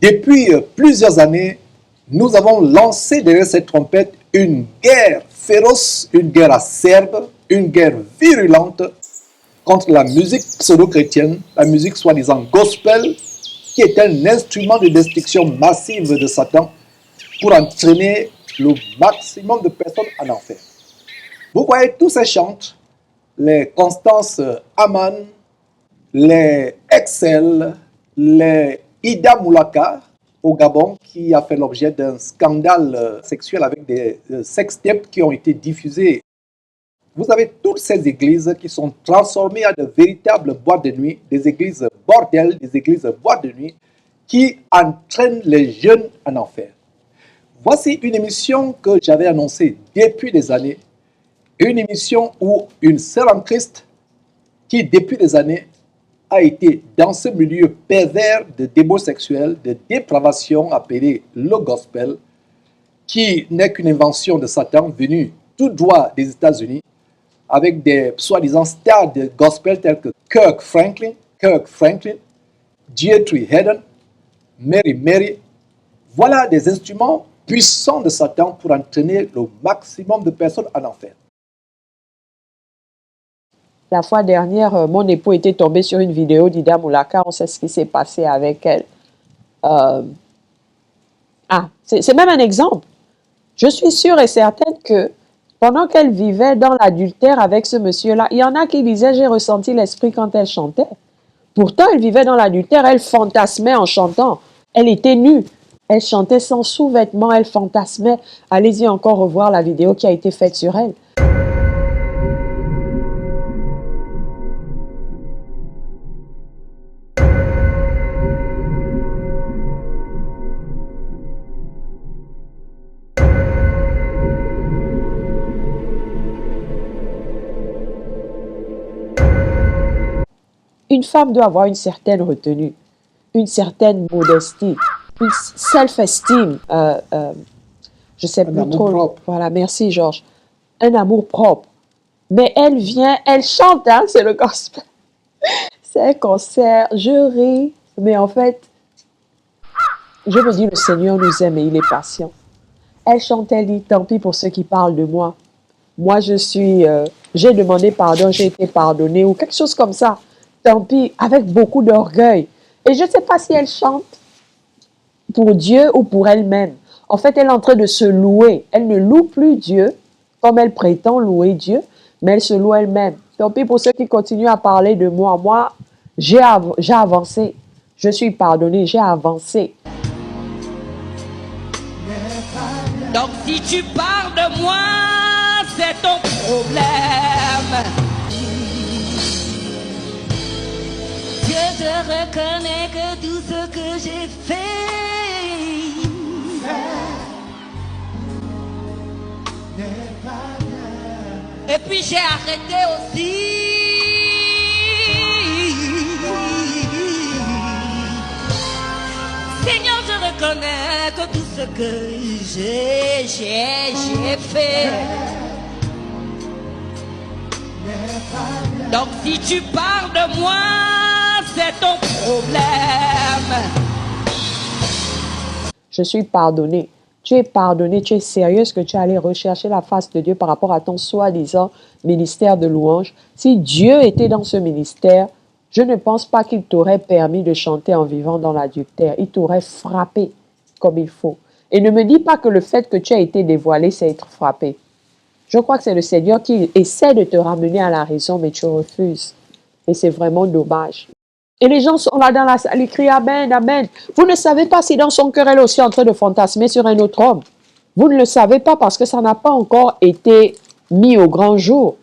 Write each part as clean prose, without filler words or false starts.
Depuis plusieurs années, nous avons lancé derrière cette trompette une guerre féroce, une guerre acerbe, une guerre virulente contre la musique pseudo-chrétienne, la musique soi-disant gospel, qui est un instrument de destruction massive de Satan pour entraîner le maximum de personnes en enfer. Vous voyez tous ces chantes, les Constance Aman, les Excel, les Ida Moulaka au Gabon, qui a fait l'objet d'un scandale sexuel avec des sextapes qui ont été diffusés. Vous avez toutes ces églises qui sont transformées en de véritables boîtes de nuit, des églises bordels, des églises boîtes de nuit, qui entraînent les jeunes en enfer. Voici une émission que j'avais annoncée depuis des années, une émission où une sœur en Christ qui, depuis des années, a été dans ce milieu pervers de démons sexuels, de dépravation appelé le gospel, qui n'est qu'une invention de Satan venue tout droit des États-Unis, avec des soi-disant stars de gospel tels que Kirk Franklin, Dietrich Haddon, Mary. Voilà des instruments puissants de Satan pour entraîner le maximum de personnes en enfer. La fois dernière, mon époux était tombé sur une vidéo d'Ida Moulaka. On sait ce qui s'est passé avec elle. C'est même un exemple. Je suis sûre et certaine que pendant qu'elle vivait dans l'adultère avec ce monsieur-là, il y en a qui disaient « j'ai ressenti l'esprit quand elle chantait ». Pourtant, elle vivait dans l'adultère, elle fantasmait en chantant. Elle était nue. Elle chantait sans sous-vêtements, elle fantasmait. Allez-y encore revoir la vidéo qui a été faite sur elle. Une femme doit avoir une certaine retenue, une certaine modestie, une self-esteem. Je sais plus trop. Propre. Voilà, merci Georges. Un amour propre. Mais elle vient, elle chante, hein, c'est le gospel. C'est un concert, je ris, mais en fait, je me dis, le Seigneur nous aime et il est patient. Elle chante, elle dit, tant pis pour ceux qui parlent de moi. Moi, j'ai demandé pardon, j'ai été pardonné ou quelque chose comme ça. Tant pis, avec beaucoup d'orgueil. Et je ne sais pas si elle chante pour Dieu ou pour elle-même. En fait, elle est en train de se louer. Elle ne loue plus Dieu comme elle prétend louer Dieu, mais elle se loue elle-même. Tant pis pour ceux qui continuent à parler de moi. Moi, j'ai avancé. Je suis pardonné, j'ai avancé. Donc si tu parles de moi, c'est ton problème. Je reconnais que tout ce que j'ai fait n'est pas bien. Et puis j'ai arrêté aussi. Seigneur, je reconnais que tout ce que j'ai fait n'est pas bien. Donc si tu parles de moi, c'est ton problème. Je suis pardonné. Tu es pardonné, tu es sérieuse que tu es allé rechercher la face de Dieu par rapport à ton soi-disant ministère de louange. Si Dieu était dans ce ministère, je ne pense pas qu'il t'aurait permis de chanter en vivant dans l'adultère. Il t'aurait frappé comme il faut. Et ne me dis pas que le fait que tu as été dévoilé, c'est être frappé. Je crois que c'est le Seigneur qui essaie de te ramener à la raison, mais tu refuses. Et c'est vraiment dommage. Et les gens sont là dans la salle, ils crient Amen, Amen. Vous ne savez pas si dans son cœur, elle est aussi en train de fantasmer sur un autre homme. Vous ne le savez pas parce que ça n'a pas encore été mis au grand jour.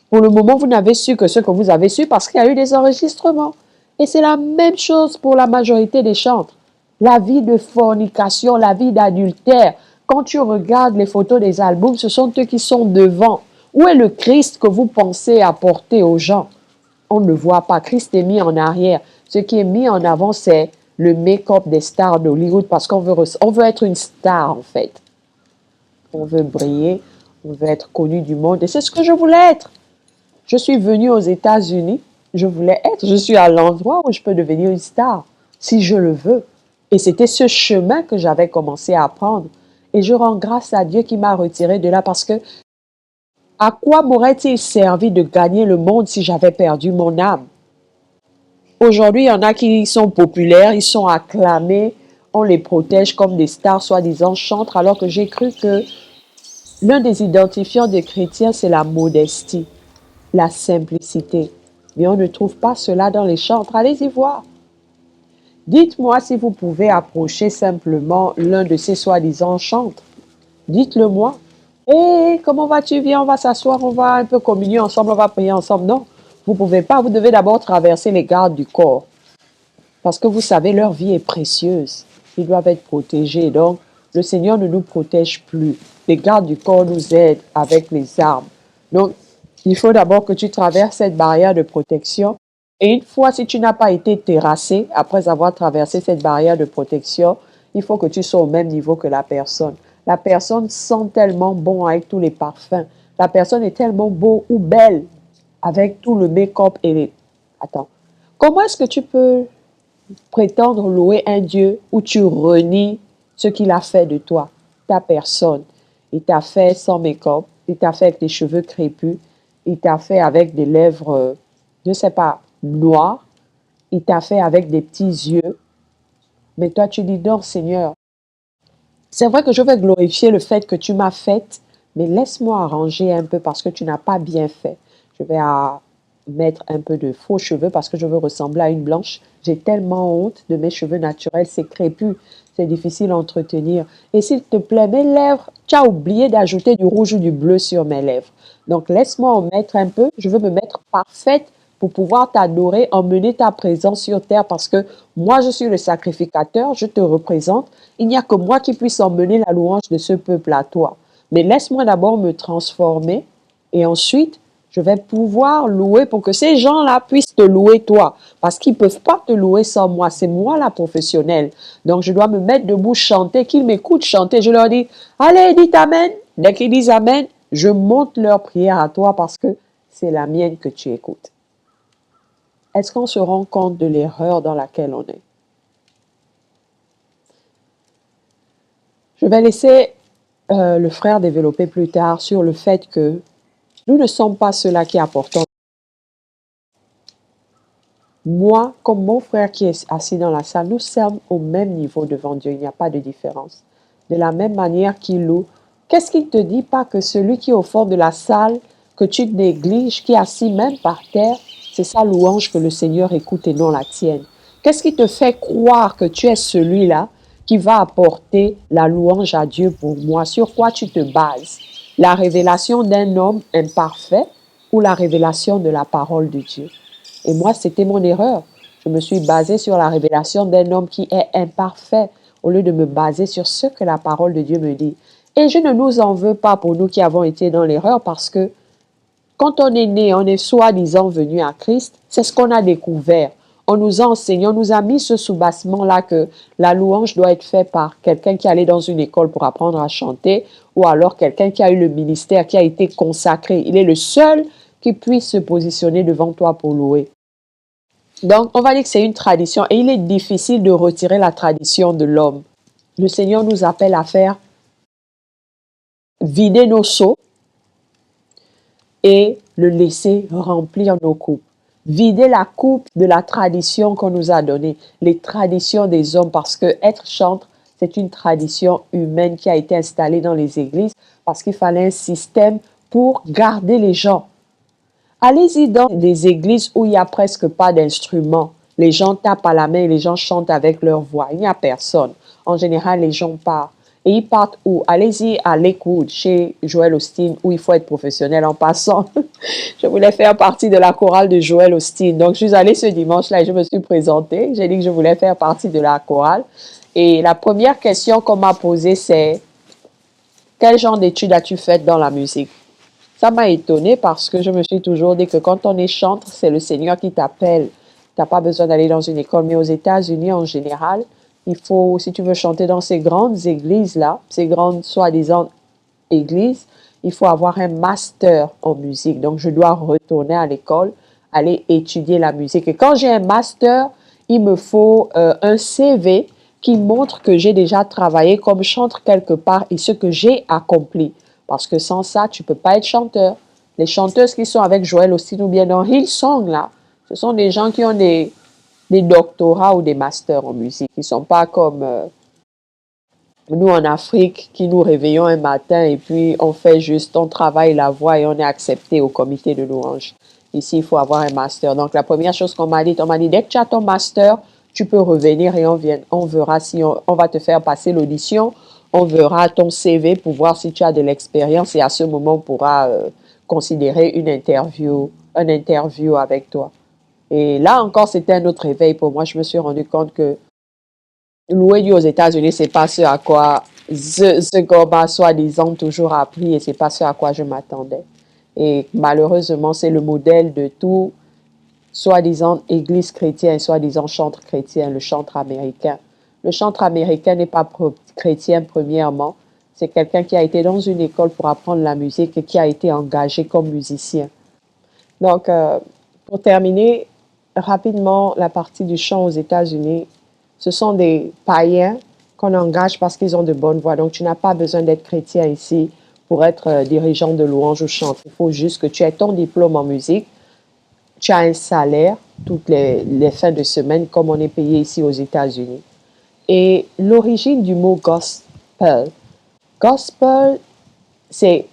Pour le moment, vous n'avez su que ce que vous avez su parce qu'il y a eu des enregistrements. Et c'est la même chose pour la majorité des chantres. La vie de fornication, la vie d'adultère. Quand tu regardes les photos des albums, ce sont eux qui sont devant. Où est le Christ que vous pensez apporter aux gens? On ne le voit pas. Christ est mis en arrière. Ce qui est mis en avant, c'est le make-up des stars d'Hollywood parce qu'on veut être une star, en fait. On veut briller, on veut être connu du monde. Et c'est ce que je voulais être. Je suis venue aux États-Unis, je voulais être. Je suis à l'endroit où je peux devenir une star, si je le veux. Et c'était ce chemin que j'avais commencé à prendre. Et je rends grâce à Dieu qui m'a retiré de là parce que à quoi m'aurait-il servi de gagner le monde si j'avais perdu mon âme? Aujourd'hui, il y en a qui sont populaires, ils sont acclamés, on les protège comme des stars soi-disant chantres, alors que j'ai cru que l'un des identifiants des chrétiens, c'est la modestie, la simplicité. Mais on ne trouve pas cela dans les chantres. Allez-y voir. Dites-moi si vous pouvez approcher simplement l'un de ces soi-disant chantres. Dites-le moi. Hé, comment vas-tu? Viens, on va s'asseoir, on va un peu communier ensemble, on va prier ensemble. Non, vous ne pouvez pas. Vous devez d'abord traverser les gardes du corps. Parce que vous savez, leur vie est précieuse. Ils doivent être protégés. Donc, le Seigneur ne nous protège plus. Les gardes du corps nous aident avec les armes. Donc, il faut d'abord que tu traverses cette barrière de protection. Et une fois, si tu n'as pas été terrassé, après avoir traversé cette barrière de protection, il faut que tu sois au même niveau que la personne. La personne sent tellement bon avec tous les parfums. La personne est tellement beau ou belle avec tout le make-up et les... Attends. Comment est-ce que tu peux prétendre louer un Dieu où tu renies ce qu'il a fait de toi, ta personne? Il t'a fait sans make-up, il t'a fait avec des cheveux crépus, il t'a fait avec des lèvres, je ne sais pas, noires, il t'a fait avec des petits yeux. Mais toi, tu dis non, Seigneur. C'est vrai que je vais glorifier le fait que tu m'as faite, mais laisse-moi arranger un peu parce que tu n'as pas bien fait. Je vais mettre un peu de faux cheveux parce que je veux ressembler à une blanche. J'ai tellement honte de mes cheveux naturels, c'est crépus, c'est difficile à entretenir. Et s'il te plaît, mes lèvres, tu as oublié d'ajouter du rouge ou du bleu sur mes lèvres. Donc laisse-moi en mettre un peu, je veux me mettre parfaite pour pouvoir t'adorer, emmener ta présence sur terre parce que moi je suis le sacrificateur, je te représente. Il n'y a que moi qui puisse emmener la louange de ce peuple à toi. Mais laisse-moi d'abord me transformer et ensuite je vais pouvoir louer pour que ces gens-là puissent te louer toi. Parce qu'ils ne peuvent pas te louer sans moi. C'est moi la professionnelle. Donc, je dois me mettre debout, chanter, qu'ils m'écoutent chanter. Je leur dis, allez, dites Amen. Dès qu'ils disent Amen, je monte leur prière à toi parce que c'est la mienne que tu écoutes. Est-ce qu'on se rend compte de l'erreur dans laquelle on est? Je vais laisser le frère développer plus tard sur le fait que nous ne sommes pas ceux-là qui apportons. Moi, comme mon frère qui est assis dans la salle, nous sommes au même niveau devant Dieu. Il n'y a pas de différence. De la même manière qu'il loue, qu'est-ce qu'il ne te dit pas que celui qui est au fond de la salle, que tu négliges, qui est assis même par terre, c'est sa louange que le Seigneur écoute et non la tienne? Qu'est-ce qui te fait croire que tu es celui-là qui va apporter la louange à Dieu pour moi? Sur quoi tu te bases? La révélation d'un homme imparfait ou la révélation de la parole de Dieu? Et moi, c'était mon erreur. Je me suis basée sur la révélation d'un homme qui est imparfait au lieu de me baser sur ce que la parole de Dieu me dit. Et je ne nous en veux pas pour nous qui avons été dans l'erreur parce que quand on est né, on est soi-disant venu à Christ, c'est ce qu'on a découvert. On nous a enseigné, on nous a mis ce soubassement-là que la louange doit être faite par quelqu'un qui est allé dans une école pour apprendre à chanter ou alors quelqu'un qui a eu le ministère, qui a été consacré. Il est le seul qui puisse se positionner devant toi pour louer. Donc, on va dire que c'est une tradition et il est difficile de retirer la tradition de l'homme. Le Seigneur nous appelle à faire vider nos seaux et le laisser remplir nos coupes. Vider la coupe de la tradition qu'on nous a donnée, les traditions des hommes, parce que être chantre, c'est une tradition humaine qui a été installée dans les églises parce qu'il fallait un système pour garder les gens. Allez-y dans des églises où il n'y a presque pas d'instruments. Les gens tapent à la main et les gens chantent avec leur voix. Il n'y a personne. En général, les gens partent. Et ils partent où? Allez-y à Lakewood, chez Joel Osteen, où il faut être professionnel en passant. Je voulais faire partie de la chorale de Joel Osteen. Donc, je suis allée ce dimanche-là et je me suis présentée. J'ai dit que je voulais faire partie de la chorale. Et la première question qu'on m'a posée, c'est « Quel genre d'études as-tu faites dans la musique ?» Ça m'a étonnée parce que je me suis toujours dit que quand on est chantre, c'est le Seigneur qui t'appelle. Tu n'as pas besoin d'aller dans une école. Mais aux États-Unis, en général, il faut, si tu veux chanter dans ces grandes églises-là, ces grandes soi-disant églises, il faut avoir un master en musique. Donc, je dois retourner à l'école, aller étudier la musique. Et quand j'ai un master, il me faut un CV qui montre que j'ai déjà travaillé comme chantre quelque part et ce que j'ai accompli. Parce que sans ça, tu ne peux pas être chanteur. Les chanteuses qui sont avec Joël Austin ou bien dans Hillsong, là, ce sont des gens qui ont des doctorats ou des masters en musique. Ils ne sont pas comme nous en Afrique qui nous réveillons un matin et puis on fait juste, on travaille la voix et on est accepté au comité de louange. Ici, il faut avoir un master. Donc, la première chose qu'on m'a dit, dès que tu as ton master, tu peux revenir et on verra si on va te faire passer l'audition, on verra ton CV pour voir si tu as de l'expérience et à ce moment, on pourra considérer un interview avec toi. Et là encore, c'était un autre réveil pour moi. Je me suis rendu compte que louer Dieu aux États-Unis, c'est pas ce à quoi ce qu'on m'a soi-disant toujours appris et c'est pas ce à quoi je m'attendais. Et malheureusement, c'est le modèle de tout soi-disant église chrétienne, soi-disant chantre chrétien, le chantre américain. Le chantre américain n'est pas chrétien premièrement. C'est quelqu'un qui a été dans une école pour apprendre la musique et qui a été engagé comme musicien. Donc, pour terminer rapidement la partie du chant aux États-Unis, ce sont des païens qu'on engage parce qu'ils ont de bonnes voix. Donc, tu n'as pas besoin d'être chrétien ici pour être dirigeant de louange ou chanteur. Il faut juste que tu aies ton diplôme en musique. Tu as un salaire toutes les fins de semaine comme on est payé ici aux États-Unis. Et l'origine du mot gospel. Gospel, c'est,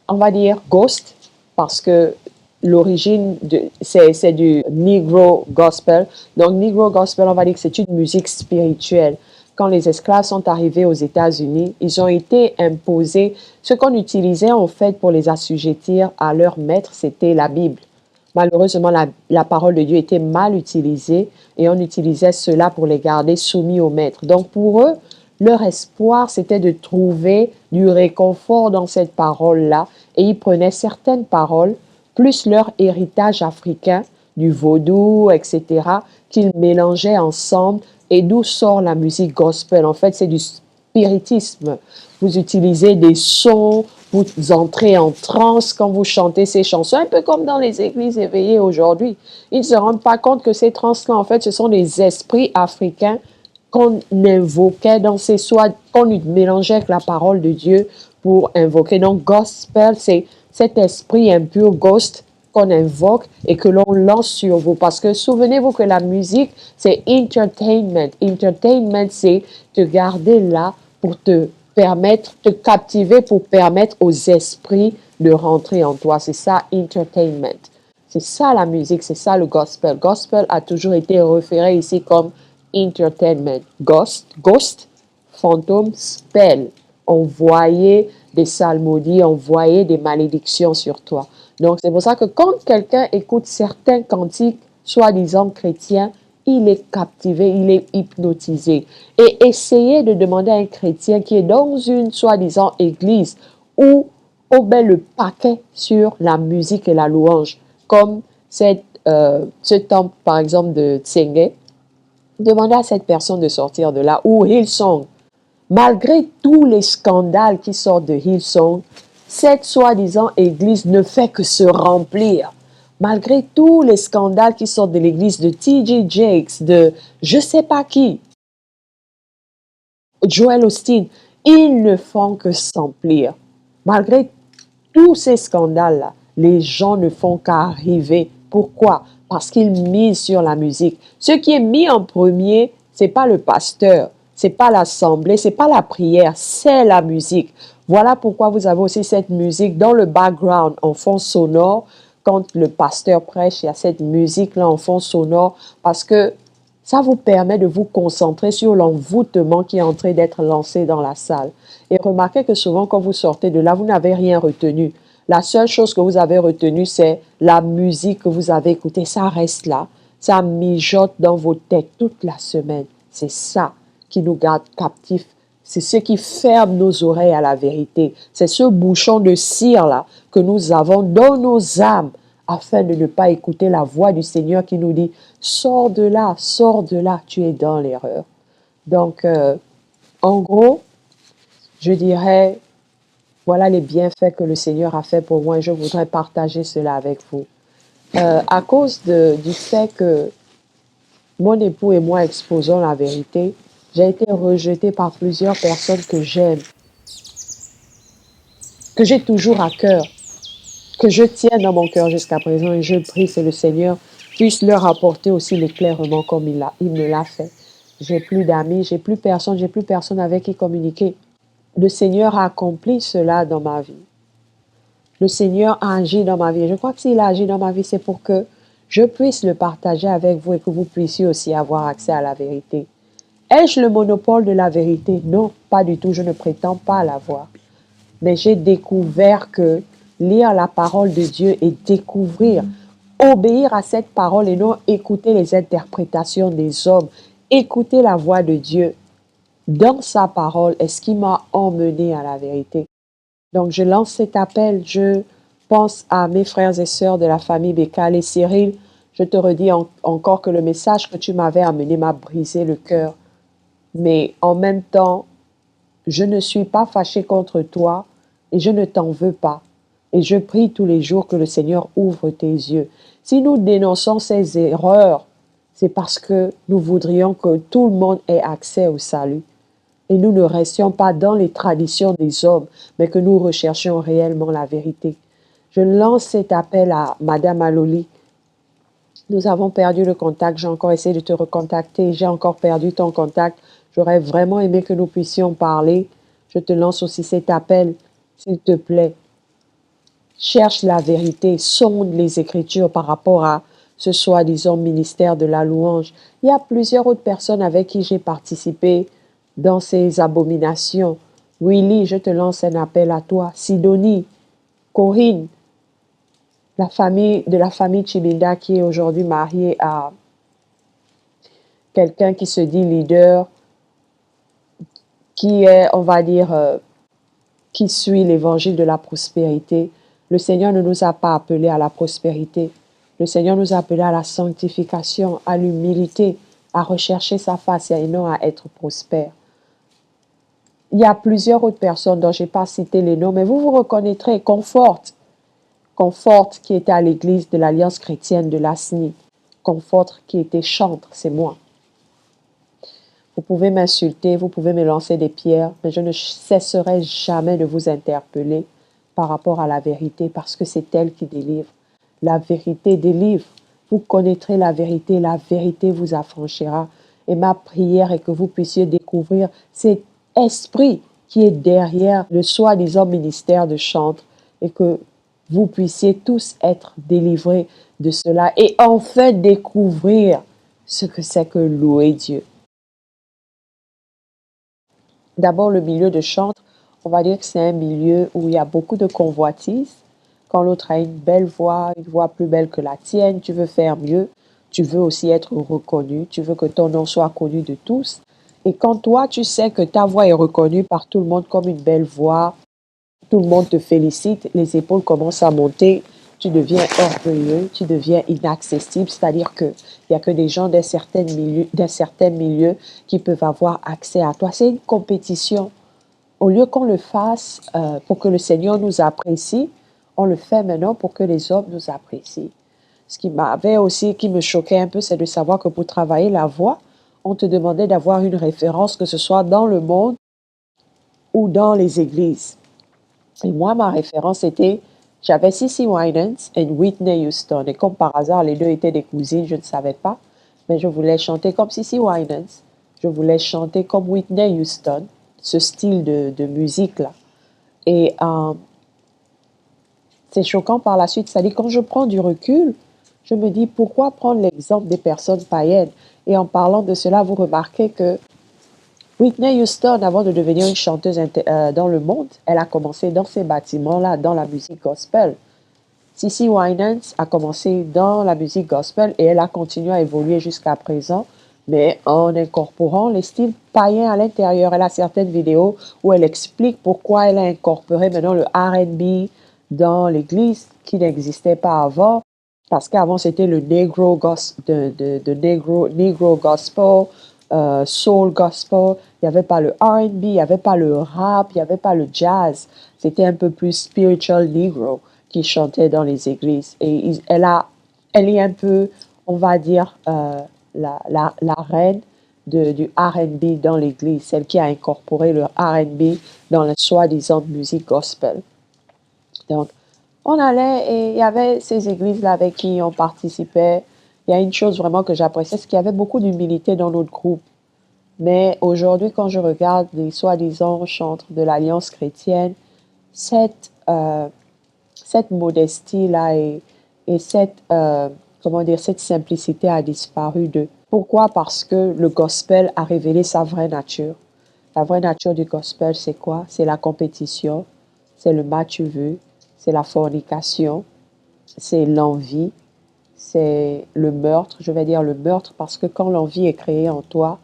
on va dire, ghost parce que l'origine, c'est du Negro Gospel. Donc, Negro Gospel, on va dire que c'est une musique spirituelle. Quand les esclaves sont arrivés aux États-Unis, ils ont été imposés. Ce qu'on utilisait, en fait, pour les assujettir à leur maître, c'était la Bible. Malheureusement, la parole de Dieu était mal utilisée et on utilisait cela pour les garder soumis au maître. Donc, pour eux, leur espoir, c'était de trouver du réconfort dans cette parole-là et ils prenaient certaines paroles plus leur héritage africain, du vaudou, etc., qu'ils mélangeaient ensemble et d'où sort la musique gospel. En fait, c'est du spiritisme. Vous utilisez des sons, vous entrez en transe quand vous chantez ces chansons, un peu comme dans les églises éveillées aujourd'hui. Ils ne se rendent pas compte que ces transes-là, en fait, ce sont des esprits africains qu'on invoquait dans ces soins, qu'on mélangeait avec la parole de Dieu pour invoquer. Donc, gospel, c'est cet esprit impur, ghost, qu'on invoque et que l'on lance sur vous. Parce que souvenez-vous que la musique, c'est entertainment. Entertainment, c'est te garder là pour te permettre, te captiver pour permettre aux esprits de rentrer en toi. C'est ça, entertainment. C'est ça la musique, c'est ça le gospel. Gospel a toujours été référé ici comme entertainment. Ghost, fantôme, spell. On voyait des psalmodies, on voyait des malédictions sur toi. Donc, c'est pour ça que quand quelqu'un écoute certains cantiques, soi-disant chrétiens, il est captivé, il est hypnotisé. Et essayez de demander à un chrétien qui est dans une soi-disant église où on met le paquet sur la musique et la louange, comme ce temple, par exemple, de Tsenge, demandez à cette personne de sortir de là, ou Hillsong. Malgré tous les scandales qui sortent de Hillsong, cette soi-disant église ne fait que se remplir. Malgré tous les scandales qui sortent de l'église de T.J. Jakes, de je ne sais pas qui, Joel Austin, ils ne font que s'emplir. Malgré tous ces scandales-là, les gens ne font qu'arriver. Pourquoi? Parce qu'ils misent sur la musique. Ce qui est mis en premier, ce n'est pas le pasteur, ce n'est pas l'assemblée, ce n'est pas la prière, c'est la musique. Voilà pourquoi vous avez aussi cette musique dans le background, en fond sonore. Quand le pasteur prêche, il y a cette musique-là en fond sonore parce que ça vous permet de vous concentrer sur l'envoûtement qui est en train d'être lancé dans la salle. Et remarquez que souvent, quand vous sortez de là, vous n'avez rien retenu. La seule chose que vous avez retenue, c'est la musique que vous avez écoutée. Ça reste là. Ça mijote dans vos têtes toute la semaine. C'est ça qui nous garde captifs. C'est ce qui ferme nos oreilles à la vérité. C'est ce bouchon de cire-là que nous avons dans nos âmes afin de ne pas écouter la voix du Seigneur qui nous dit « Sors de là, tu es dans l'erreur. » Donc, en gros, je dirais, voilà les bienfaits que le Seigneur a fait pour moi et je voudrais partager cela avec vous. À cause du fait que mon époux et moi exposons la vérité, J'ai été rejetée par plusieurs personnes que j'aime, que j'ai toujours à cœur, que je tiens dans mon cœur jusqu'à présent. Et je prie que le Seigneur puisse leur apporter aussi l'éclairement comme il me l'a fait. J'ai plus d'amis, j'ai plus personne avec qui communiquer. Le Seigneur a accompli cela dans ma vie. Le Seigneur a agi dans ma vie. Je crois que s'il a agi dans ma vie, c'est pour que je puisse le partager avec vous et que vous puissiez aussi avoir accès à la vérité. Ai-je le monopole de la vérité? Non, pas du tout. Je ne prétends pas l'avoir. Mais j'ai découvert que lire la parole de Dieu et découvrir, obéir à cette parole et non écouter les interprétations des hommes, écouter la voix de Dieu dans sa parole est ce qui m'a emmené à la vérité. Donc, je lance cet appel. Je pense à mes frères et sœurs de la famille Bécal et Cyril. Je te redis encore que le message que tu m'avais amené m'a brisé le cœur. Mais en même temps, je ne suis pas fâchée contre toi et je ne t'en veux pas. Et je prie tous les jours que le Seigneur ouvre tes yeux. Si nous dénonçons ces erreurs, c'est parce que nous voudrions que tout le monde ait accès au salut. Et nous ne restions pas dans les traditions des hommes, mais que nous recherchions réellement la vérité. Je lance cet appel à Madame Aloli. Nous avons perdu le contact. J'ai encore essayé de te recontacter. J'ai encore perdu ton contact. J'aurais vraiment aimé que nous puissions parler. Je te lance aussi cet appel. S'il te plaît, cherche la vérité. Sonde les Écritures par rapport à ce soi-disant ministère de la louange. Il y a plusieurs autres personnes avec qui j'ai participé dans ces abominations. Willy, je te lance un appel à toi. Sidonie, Corinne, de la famille Chibinda qui est aujourd'hui mariée à quelqu'un qui se dit leader, qui est, on va dire, qui suit l'évangile de la prospérité. Le Seigneur ne nous a pas appelés à la prospérité. Le Seigneur nous a appelés à la sanctification, à l'humilité, à rechercher sa face et non à être prospère. Il y a plusieurs autres personnes dont je n'ai pas cité les noms, mais vous vous reconnaîtrez. Comforte qui était à l'église de l'Alliance chrétienne de l'ASNI. Comforte qui était chantre, c'est moi. Vous pouvez m'insulter, vous pouvez me lancer des pierres, mais je ne cesserai jamais de vous interpeller par rapport à la vérité parce que c'est elle qui délivre. La vérité délivre. Vous connaîtrez la vérité vous affranchira. Et ma prière est que vous puissiez découvrir cet esprit qui est derrière le soi-disant ministère de chantre et que vous puissiez tous être délivrés de cela et enfin découvrir ce que c'est que louer Dieu. D'abord, le milieu de chantre, on va dire que c'est un milieu où il y a beaucoup de convoitises. Quand l'autre a une voix plus belle que la tienne, tu veux faire mieux, tu veux aussi être reconnu, tu veux que ton nom soit connu de tous. Et quand toi, tu sais que ta voix est reconnue par tout le monde comme une belle voix, tout le monde te félicite, les épaules commencent à monter, tu deviens orgueilleux, tu deviens inaccessible, c'est-à-dire qu'il n'y a que des gens d'un certain milieu qui peuvent avoir accès à toi. C'est une compétition. Au lieu qu'on le fasse pour que le Seigneur nous apprécie, on le fait maintenant pour que les hommes nous apprécient. Ce qui me choquait un peu, c'est de savoir que pour travailler la voix, on te demandait d'avoir une référence, que ce soit dans le monde ou dans les églises. Et moi, ma référence était, j'avais CeCe Winans et Whitney Houston. Et comme par hasard, les deux étaient des cousines, je ne savais pas. Mais je voulais chanter comme CeCe Winans. Je voulais chanter comme Whitney Houston, ce style de musique-là. Et c'est choquant par la suite. C'est-à-dire, quand je prends du recul, je me dis, pourquoi prendre l'exemple des personnes païennes? Et en parlant de cela, vous remarquez que Whitney Houston, avant de devenir une chanteuse dans le monde, elle a commencé dans ces bâtiments-là, dans la musique gospel. CeCe Winans a commencé dans la musique gospel et elle a continué à évoluer jusqu'à présent, mais en incorporant les styles païens à l'intérieur. Elle a certaines vidéos où elle explique pourquoi elle a incorporé maintenant le R&B dans l'église qui n'existait pas avant, parce qu'avant c'était le negro gospel, soul gospel, il n'y avait pas le R&B, il n'y avait pas le rap, il n'y avait pas le jazz. C'était un peu plus spiritual negro qui chantait dans les églises. Et elle est un peu, on va dire, la reine du R&B dans l'église, celle qui a incorporé le R&B dans la soi-disant musique gospel. Donc, on allait et il y avait ces églises-là avec qui on participait. Il y a une chose vraiment que j'appréciais, c'est qu'il y avait beaucoup d'humilité dans notre groupe. Mais aujourd'hui, quand je regarde les soi-disant chantres de l'Alliance chrétienne, cette modestie-là et cette simplicité a disparu d'eux. Pourquoi? Parce que le gospel a révélé sa vraie nature. La vraie nature du gospel, c'est quoi? C'est la compétition, c'est le match-vu, c'est la fornication, c'est l'envie, c'est le meurtre. Je vais dire le meurtre parce que quand l'envie est créée en toi,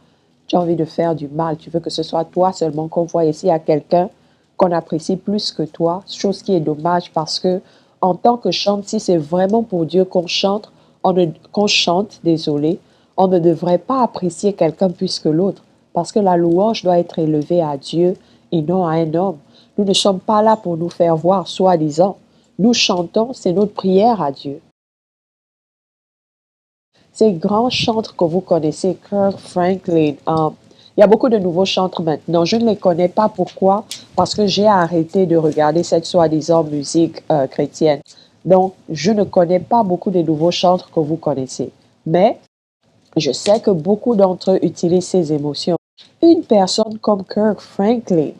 tu as envie de faire du mal. Tu veux que ce soit toi seulement qu'on voit. Ici, il y a quelqu'un qu'on apprécie plus que toi, chose qui est dommage parce que en tant que chante, si c'est vraiment pour Dieu qu'on chante, on ne devrait pas apprécier quelqu'un plus que l'autre parce que la louange doit être élevée à Dieu et non à un homme. Nous ne sommes pas là pour nous faire voir, soi-disant. Nous chantons, c'est notre prière à Dieu. Ces grands chantres que vous connaissez, Kirk Franklin, il y a beaucoup de nouveaux chantres maintenant. Je ne les connais pas. Pourquoi? Parce que j'ai arrêté de regarder cette soi-disant musique chrétienne. Donc, je ne connais pas beaucoup de nouveaux chantres que vous connaissez. Mais je sais que beaucoup d'entre eux utilisent ces émotions. Une personne comme Kirk Franklin,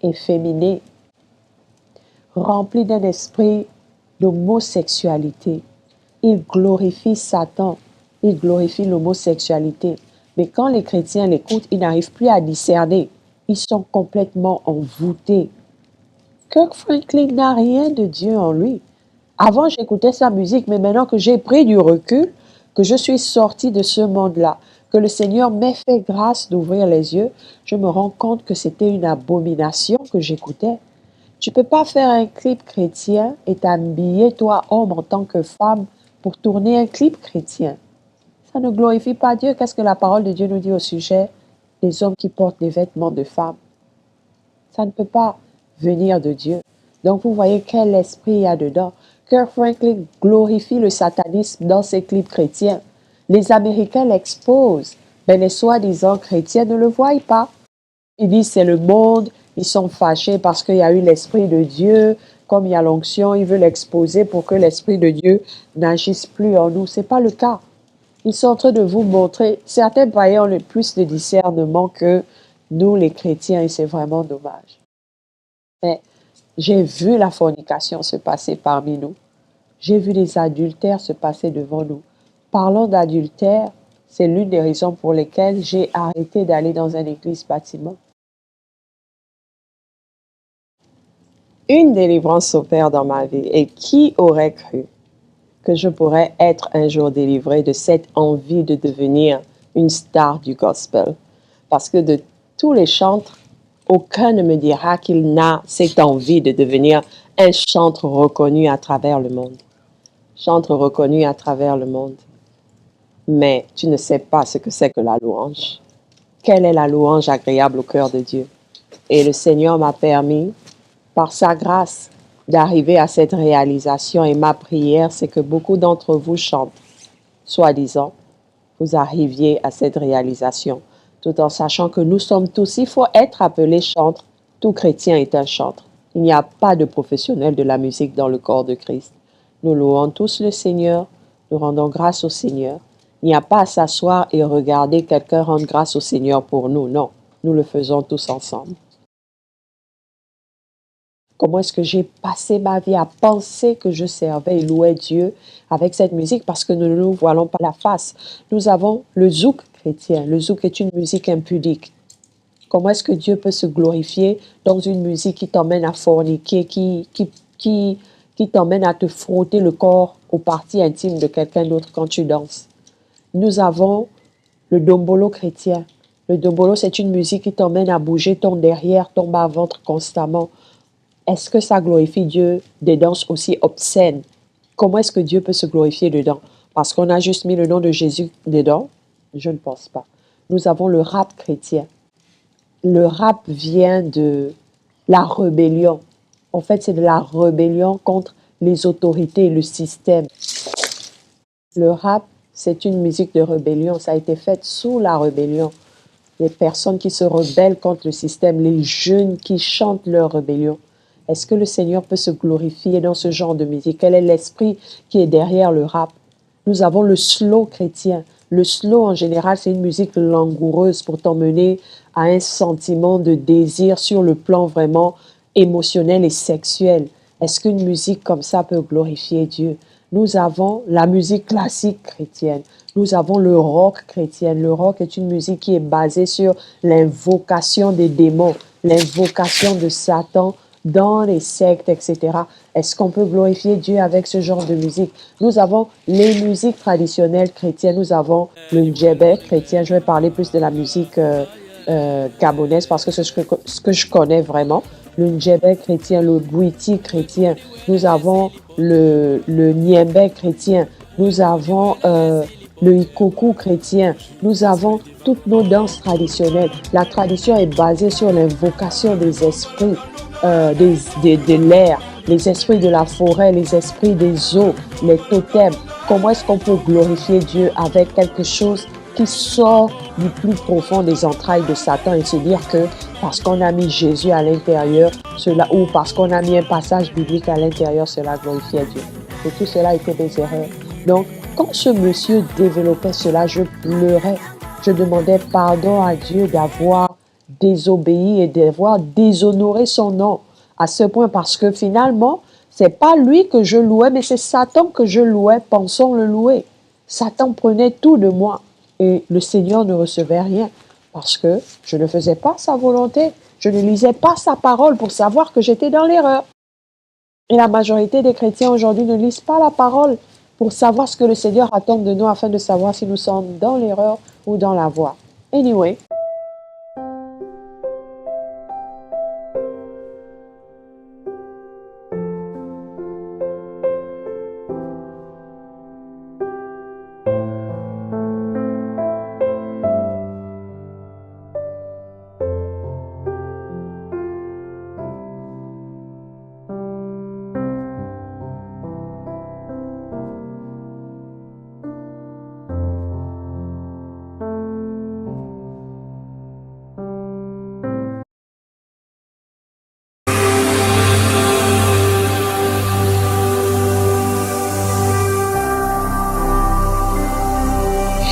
efféminée, remplie d'un esprit d'homosexualité, il glorifie Satan, il glorifie l'homosexualité. Mais quand les chrétiens l'écoutent, ils n'arrivent plus à discerner. Ils sont complètement envoûtés. Kirk Franklin n'a rien de Dieu en lui. Avant, j'écoutais sa musique, mais maintenant que j'ai pris du recul, que je suis sortie de ce monde-là, que le Seigneur m'ait fait grâce d'ouvrir les yeux, je me rends compte que c'était une abomination que j'écoutais. Tu ne peux pas faire un clip chrétien et t'habiller, toi, homme, en tant que femme, pour tourner un clip chrétien. Ça ne glorifie pas Dieu. Qu'est-ce que la parole de Dieu nous dit au sujet des hommes qui portent des vêtements de femmes? Ça ne peut pas venir de Dieu. Donc, vous voyez quel esprit il y a dedans. Kirk Franklin glorifie le satanisme dans ses clips chrétiens. Les Américains l'exposent, mais les soi-disant chrétiens ne le voient pas. Ils disent c'est le monde, ils sont fâchés parce qu'il y a eu l'Esprit de Dieu, comme il y a l'onction, ils veulent l'exposer pour que l'Esprit de Dieu n'agisse plus en nous. Ce n'est pas le cas. Ils sont en train de vous montrer, certains païens ont le plus de discernement que nous les chrétiens et c'est vraiment dommage. Mais j'ai vu la fornication se passer parmi nous. J'ai vu les adultères se passer devant nous. Parlons d'adultère, c'est l'une des raisons pour lesquelles j'ai arrêté d'aller dans une église bâtiment. Une délivrance s'opère dans ma vie et qui aurait cru que je pourrais être un jour délivré de cette envie de devenir une star du gospel? Parce que de tous les chantres, aucun ne me dira qu'il n'a cette envie de devenir un chantre reconnu à travers le monde. Chantre reconnu à travers le monde. Mais tu ne sais pas ce que c'est que la louange. Quelle est la louange agréable au cœur de Dieu? Et le Seigneur m'a permis, par sa grâce, d'arriver à cette réalisation. Et ma prière, c'est que beaucoup d'entre vous chantent, soi-disant, vous arriviez à cette réalisation, tout en sachant que nous sommes tous, il faut être appelé chantre. Tout chrétien est un chantre. Il n'y a pas de professionnel de la musique dans le corps de Christ. Nous louons tous le Seigneur, nous rendons grâce au Seigneur. Il n'y a pas à s'asseoir et regarder quelqu'un rendre grâce au Seigneur pour nous. Non, nous le faisons tous ensemble. Comment est-ce que j'ai passé ma vie à penser que je servais et louais Dieu avec cette musique parce que nous ne nous voilons pas la face. Nous avons le zouk chrétien. Le zouk est une musique impudique. Comment est-ce que Dieu peut se glorifier dans une musique qui t'emmène à forniquer, qui t'emmène à te frotter le corps aux parties intimes de quelqu'un d'autre quand tu danses? Nous avons le dombolo chrétien. Le dombolo, c'est une musique qui t'emmène à bouger ton derrière, ton bas-ventre constamment. Est-ce que ça glorifie Dieu des danses aussi obscènes? Comment est-ce que Dieu peut se glorifier dedans? Parce qu'on a juste mis le nom de Jésus dedans? Je ne pense pas. Nous avons le rap chrétien. Le rap vient de la rébellion. En fait, c'est de la rébellion contre les autorités et le système. Le rap c'est une musique de rébellion. Ça a été fait sous la rébellion. Les personnes qui se rebellent contre le système, les jeunes qui chantent leur rébellion. Est-ce que le Seigneur peut se glorifier dans ce genre de musique? Quel est l'esprit qui est derrière le rap? Nous avons le slow chrétien. Le slow, en général, c'est une musique langoureuse pour t'emmener à un sentiment de désir sur le plan vraiment émotionnel et sexuel. Est-ce qu'une musique comme ça peut glorifier Dieu? Nous avons la musique classique chrétienne. Nous avons le rock chrétien. Le rock est une musique qui est basée sur l'invocation des démons, l'invocation de Satan dans les sectes, etc. Est-ce qu'on peut glorifier Dieu avec ce genre de musique? Nous avons les musiques traditionnelles chrétiennes. Nous avons le djembé chrétien. Je vais parler plus de la musique gabonaise parce que c'est ce que je connais vraiment. Le djembé chrétien, le bouiti chrétien. Nous avons le niembé chrétien. Nous avons le ikoku chrétien. Nous avons toutes nos danses traditionnelles. La tradition est basée sur l'invocation des esprits de l'air, les esprits de la forêt, les esprits des eaux, les totems. Comment est-ce qu'on peut glorifier Dieu avec quelque chose qui sort du plus profond des entrailles de Satan et se dire que parce qu'on a mis Jésus à l'intérieur, cela, ou parce qu'on a mis un passage biblique à l'intérieur, cela glorifiait Dieu. Et tout cela était des erreurs. Donc, quand ce monsieur développait cela, je pleurais. Je demandais pardon à Dieu d'avoir désobéi et d'avoir déshonoré son nom à ce point parce que finalement, c'est pas lui que je louais, mais c'est Satan que je louais, pensons le louer. Satan prenait tout de moi et le Seigneur ne recevait rien parce que je ne faisais pas sa volonté. Je ne lisais pas sa parole pour savoir que j'étais dans l'erreur. Et la majorité des chrétiens aujourd'hui ne lisent pas la parole pour savoir ce que le Seigneur attend de nous afin de savoir si nous sommes dans l'erreur ou dans la voie. Anyway.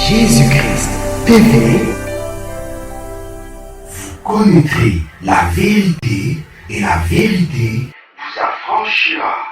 Jésus-Christ TV, vous connaîtrez la vérité et la vérité vous affranchira.